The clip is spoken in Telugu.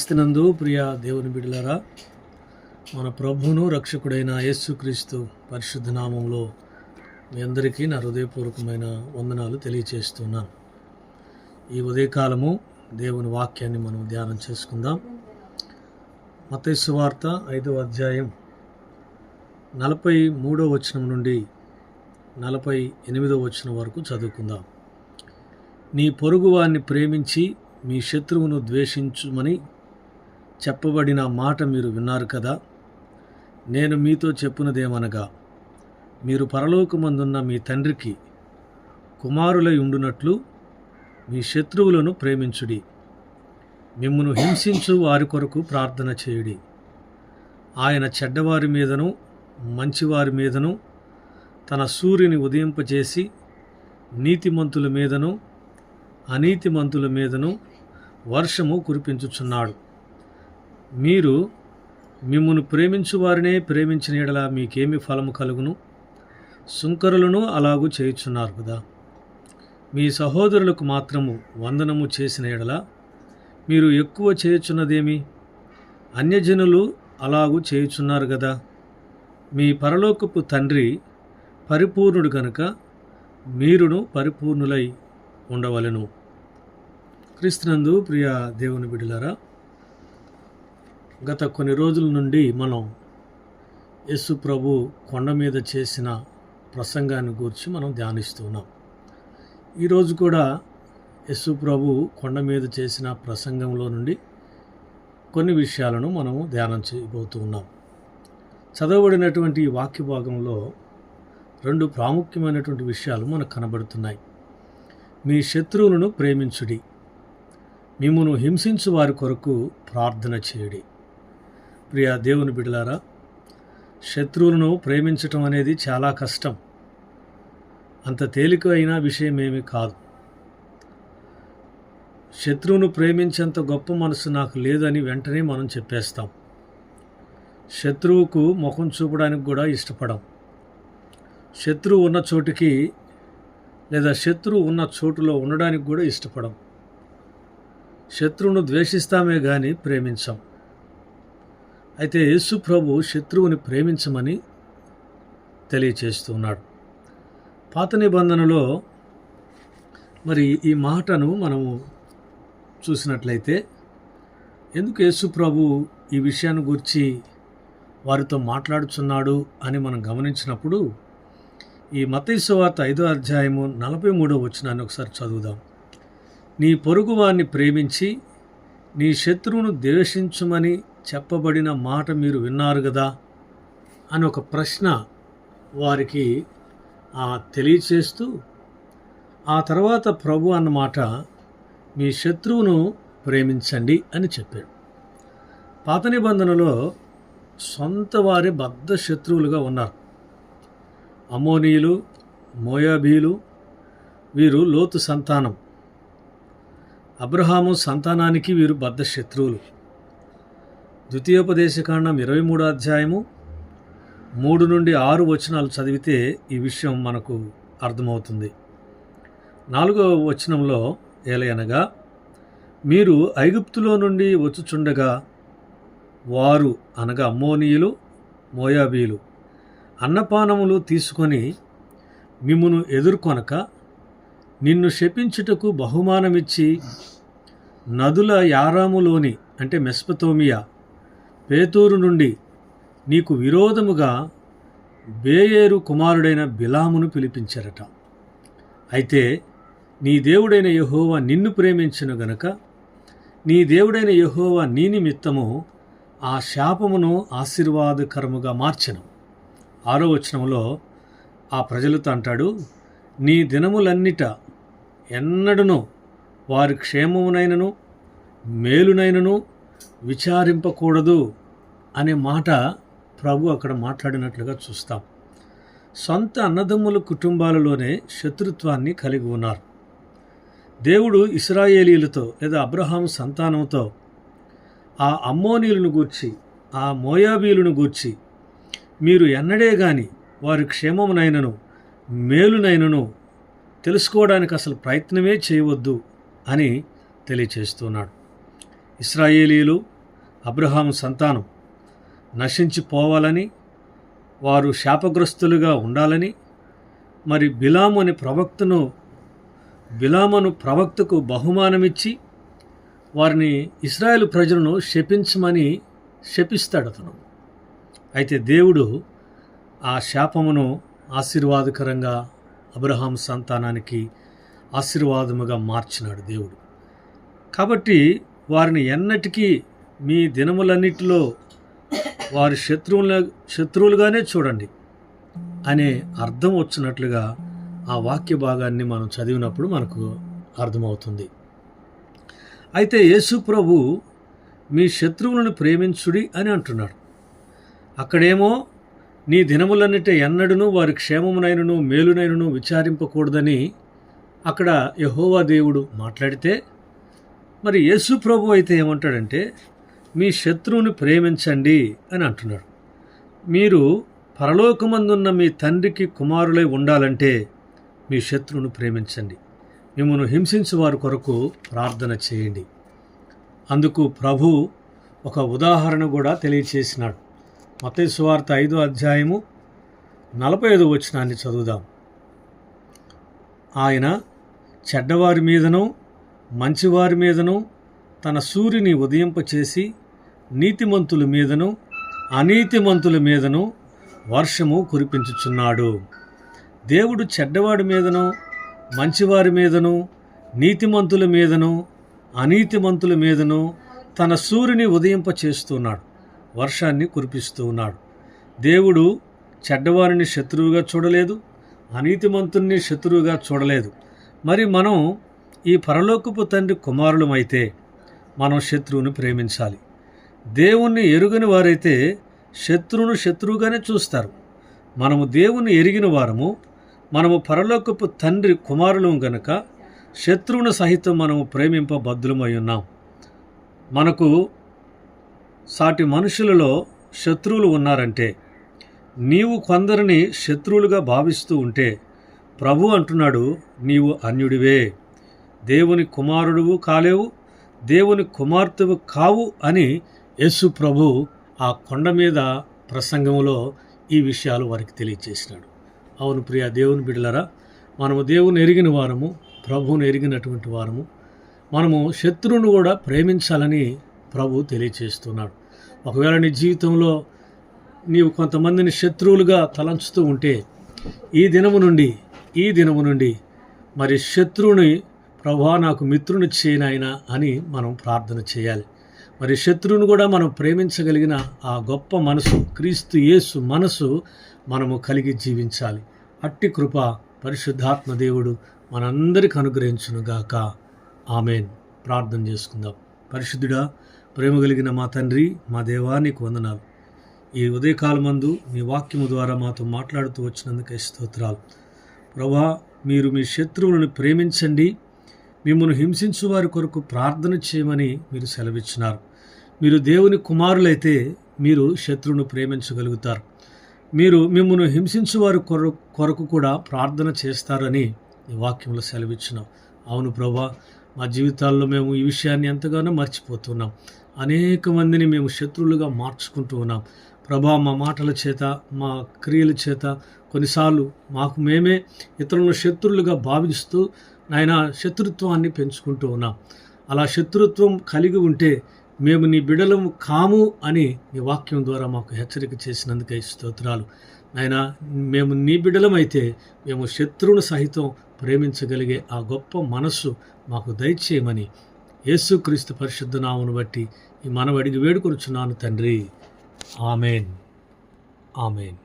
క్రీస్తునందు ప్రియ దేవుని బిడ్డలారా, మన ప్రభువును రక్షకుడైన యేసుక్రీస్తు పరిశుద్ధ నామంలో మీ అందరికీ నా హృదయపూర్వకమైన వందనాలు తెలియచేస్తున్నాను. ఈ ఉదయకాలము దేవుని వాక్యాన్ని మనం ధ్యానం చేసుకుందాం. మత్తయి సువార్త 5వ అధ్యాయం 43వ వచనం నుండి 48వ వచనం వరకు చదువుకుందాం. నీ పొరుగువాన్ని ప్రేమించి మీ శత్రువును ద్వేషించుమని చెప్పబడిన మాట మీరు విన్నారు కదా. నేను మీతో చెప్పునదేమనగా, మీరు పరలోకమందున్న మీ తండ్రికి కుమారులై ఉండునట్లు మీ శత్రువులను ప్రేమించుడి, మిమ్మును హింసించు వారి కొరకు ప్రార్థన చేయుడి. ఆయన చెడ్డవారి మీదను మంచివారి మీదను తన సూర్యుని ఉదయింపచేసి నీతిమంతుల మీదను అనీతిమంతుల మీదను వర్షము కురిపించుచున్నాడు. మీరు మిమ్మును ప్రేమించు వారినే ప్రేమించిన యెడల మీకేమి ఫలము కలుగును? సుంకరులను అలాగూ చేయుచున్నారు కదా. మీ సహోదరులకు మాత్రము వందనము చేసిన యెడల మీరు ఎక్కువ చేయుచున్నదేమి? అన్యజనులు అలాగూ చేయుచున్నారు కదా. మీ పరలోకపు తండ్రి పరిపూర్ణుడు గనుక మీరును పరిపూర్ణులై ఉండవలెను. క్రీస్తునందు ప్రియ దేవుని బిడ్డలారా, గత కొన్ని రోజుల నుండి మనం యేసు ప్రభు కొండ మీద చేసిన ప్రసంగాన్ని గురించి మనం ధ్యానిస్తున్నాం. ఈరోజు కూడా యేసు ప్రభు కొండ మీద చేసిన ప్రసంగంలో నుండి కొన్ని విషయాలను మనము ధ్యానం చేయబోతున్నాం. చదవబడినటువంటి ఈ వాక్య భాగంలో 2 ప్రాముఖ్యమైనటువంటి విషయాలు మనకు కనబడుతున్నాయి. మీ శత్రువులను ప్రేమించుడి, మిమ్మును హింసించు వారి కొరకు ప్రార్థన చేయుడి. ప్రియ దేవుని బిడ్డలారా, శత్రువులను ప్రేమించటం అనేది చాలా కష్టం. అంత తేలికైన విషయమేమీ కాదు. శత్రువును ప్రేమించేంత గొప్ప మనసు నాకు లేదని వెంటనే మనం చెప్పేస్తాం. శత్రువుకు ముఖం చూపడానికి కూడా ఇష్టపడం. శత్రువు ఉన్న చోటికి లేదా శత్రువు ఉన్న చోటులో ఉండడానికి కూడా ఇష్టపడం. శత్రువును ద్వేషిస్తామే కానీ ప్రేమించాం. అయితే యేసు ప్రభు శత్రువుని ప్రేమించమని తెలియచేస్తున్నాడు. పాత నిబంధనలో మరి ఈ మాటను మనము చూసినట్లయితే, ఎందుకు యేసు ప్రభు ఈ విషయాన్ని గురించి వారితో మాట్లాడుచున్నాడు అని మనం గమనించినప్పుడు, ఈ మత్తయి సువార్త 5వ అధ్యాయము 43వ వచనాన్ని ఒకసారి చదువుదాం. నీ పొరుగువాన్ని ప్రేమించి నీ శత్రువును ద్వేషించుమని చెప్పబడిన మాట మీరు విన్నారు కదా అని ఒక ప్రశ్న వారికి తెలియచేస్తూ, ఆ తర్వాత ప్రభు అన్నమాట మీ శత్రువును ప్రేమించండి అని చెప్పాడు. పాత నిబంధనలో సొంత వారి బద్ధ శత్రువులుగా ఉన్నారు. అమోనీయులు, మోయాబీలు, వీరు లోతు సంతానం. అబ్రహాము సంతానానికి వీరు బద్ధ శత్రువులు. ద్వితీయోపదేశకాండం 23వ అధ్యాయము 3 నుండి 6 వచనాలు చదివితే ఈ విషయం మనకు అర్థమవుతుంది. 4వ వచనంలో ఏలయనగా, మీరు ఐగుప్తులో నుండి వచ్చుచుండగా వారు అనగా అమ్మోనీయులు, మోయాబీలు అన్నపానములు తీసుకొని మిమ్మును ఎదుర్కొనక నిన్ను శపించుటకు బహుమానమిచ్చి నదుల యారాములోని అంటే మెస్పతోమియా పేతూరు నుండి నీకు విరోధముగా బేయేరు కుమారుడైన బిలామును పిలిపించారట. అయితే నీ దేవుడైన యెహోవా నిన్ను ప్రేమించును గనుక నీ దేవుడైన యెహోవా నీ నిమిత్తము ఆ శాపమును ఆశీర్వాదకరముగా మార్చెను. 6వ వచనంలో ఆ ప్రజలతో అంటాడు, నీ దినములన్నిట ఎన్నడను వారి క్షేమమునైనను మేలునైనను విచారింపకూడదు అనే మాట ప్రభు అక్కడ మాట్లాడినట్లుగా చూస్తాం. సొంత అన్నదమ్ముల కుటుంబాలలోనే శత్రుత్వాన్ని కలిగి ఉన్నారు. దేవుడు ఇశ్రాయేలీయులతో లేదా అబ్రహాము సంతానంతో ఆ అమ్మోనీయులను గూర్చి, ఆ మోయాబీలను గూర్చి మీరు ఎన్నడే గాని వారి క్షేమమునైనను మేలునైనను తెలుసుకోవడానికి అసలు ప్రయత్నమే చేయవద్దు అని తెలియచేస్తున్నాడు. ఇశ్రాయేలీయులు అబ్రహాము సంతానం నశించిపోవాలని, వారు శాపగ్రస్తులుగా ఉండాలని, మరి బిలామును ప్రవక్తకు బహుమానమిచ్చి వారిని ఇశ్రాయేలు ప్రజలను శపిస్తాడు అతను. అయితే దేవుడు ఆ శాపమును ఆశీర్వాదకరంగా అబ్రహాం సంతానానికి ఆశీర్వాదముగా మార్చినాడు దేవుడు. కాబట్టి వారిని ఎన్నటికీ మీ దినములన్నిటిలో వారి శత్రువులుగానే చూడండి అనే అర్థం వచ్చినట్లుగా ఆ వాక్య భాగాన్ని మనం చదివినప్పుడు మనకు అర్థమవుతుంది. అయితే యేసు ప్రభు మీ శత్రువులను ప్రేమించుడి అని అంటున్నాడు. అక్కడేమో నీ దినములన్నిటి ఎన్నడూను వారి క్షేమమునైనను మేలునైనను విచారింపకూడదని అక్కడ యెహోవా దేవుడు మాట్లాడితే, మరి యేసు ప్రభు అయితే ఏమంటాడంటే మీ శత్రువుని ప్రేమించండి అని అంటున్నాడు. మీరు పరలోకమందున్న మీ తండ్రికి కుమారులై ఉండాలంటే మీ శత్రువును ప్రేమించండి, మిమ్మల్ని హింసించే వారి కొరకు ప్రార్థన చేయండి. అందుకు ప్రభు ఒక ఉదాహరణ కూడా తెలియచేసినాడు. మత్తయి సువార్త 5వ అధ్యాయము 45వ వచనాన్ని చదువుదాం. ఆయన చెడ్డవారి మీదను మంచివారి మీదను తన సూర్యుని ఉదయింపచేసి నీతిమంతుల మీదను అనీతిమంతుల మీదను వర్షము కురిపించుచున్నాడు. దేవుడు చెడ్డవాడి మీదను మంచివారి మీదను నీతిమంతుల మీదను అనీతిమంతుల మీదను తన సూర్యుని ఉదయింపచేస్తున్నాడు, వర్షాన్ని కురిపిస్తూ ఉన్నాడు. దేవుడు చెడ్డవారిని శత్రువుగా చూడలేదు, అనీతిమంతుల్ని శత్రువుగా చూడలేదు. మరి మనం ఈ పరలోకపు తండ్రి కుమారులమైతే మనం శత్రువుని ప్రేమించాలి. దేవుణ్ణి ఎరుగని వారైతే శత్రువును శత్రువుగానే చూస్తారు. మనము దేవుణ్ణి ఎరిగిన వారము, మనము పరలోకపు తండ్రి కుమారులం గనుక శత్రువును సహితం మనము ప్రేమింపబద్ధులమై ఉన్నాం. మనకు సాటి మనుషులలో శత్రువులు ఉన్నారంటే, నీవు కొందరిని శత్రువులుగా భావిస్తూ ఉంటే ప్రభు అంటున్నాడు, నీవు అన్యుడివే, దేవుని కుమారుడువు కాలేవు, దేవుని కుమార్తెవు కావు అని యేసు ప్రభు ఆ కొండ మీద ప్రసంగంలో ఈ విషయాలు వారికి తెలియజేసినాడు. అవును ప్రియ దేవుని బిడ్డలారా, మనము దేవుని ఎరిగిన వారము, ప్రభువును ఎరిగినటువంటి వారము, మనము శత్రువును కూడా ప్రేమించాలని ప్రభు తెలియచేస్తున్నాడు. ఒకవేళ నీ జీవితంలో నీవు కొంతమందిని శత్రువులుగా తలంచుతూ ఉంటే ఈ దినము నుండి మరి శత్రువుని ప్రభువా నాకు మిత్రుని చేయనాయనా అని మనం ప్రార్థన చేయాలి. మరి శత్రువును కూడా మనం ప్రేమించగలిగిన ఆ గొప్ప మనసు, క్రీస్తు యేసు మనసు మనము కలిగి జీవించాలి. అట్టి కృప పరిశుద్ధాత్మ దేవుడు మనందరికి అనుగ్రహించునుగాక. ఆమెన్. ప్రార్థన చేసుకుందాం. పరిశుద్ధుడా, ప్రేమ కలిగిన మా తండ్రి, మా దేవా, నీకు వందనాలు. ఈ ఉదయకాలమందు మీ వాక్యము ద్వారా మాతో మాట్లాడుతూ వచ్చినందుకు స్తోత్రాలు. ప్రభా, మీరు మీ శత్రువులను ప్రేమించండి, మిమ్మల్ని హింసించు వారి కొరకు ప్రార్థన చేయమని మీరు సెలవిచ్చినారు. మీరు దేవుని కుమారులైతే మీరు శత్రువును ప్రేమించగలుగుతారు. మీరు మిమ్మల్ని హింసించు వారి కొరకు కూడా ప్రార్థన చేస్తారని ఈ వాక్యంలో సెలవిచ్చినాం. అవును ప్రభా, మా జీవితాల్లో మేము ఈ విషయాన్ని ఎంతగానో మర్చిపోతున్నాం. అనేక మందిని మేము శత్రువులుగా మార్చుకుంటూ ఉన్నాం. ప్రభా, మా మాటల చేత, మా క్రియల చేత కొన్నిసార్లు మాకు మేమే ఇతరులను శత్రువులుగా భావిస్తూ నాయన శత్రుత్వాన్ని పెంచుకుంటూ ఉన్నాం. అలా శత్రుత్వం కలిగి ఉంటే మేము నీ బిడ్డలము కాము అని నీ వాక్యం ద్వారా మాకు హెచ్చరిక చేసినందుకే స్తోత్రాలు. నాయనా, మేము నీ బిడ్డలమైతే మేము శత్రువును సహితం ప్రేమించగలిగే ఆ గొప్ప మనస్సు మాకు దయచేయమని యేసుక్రీస్తు పరిశుద్ధ నామమును బట్టి ఈ మనవి అడిగి వేడుకొనుచున్నాను తండ్రి. ఆమెన్. ఆమెన్.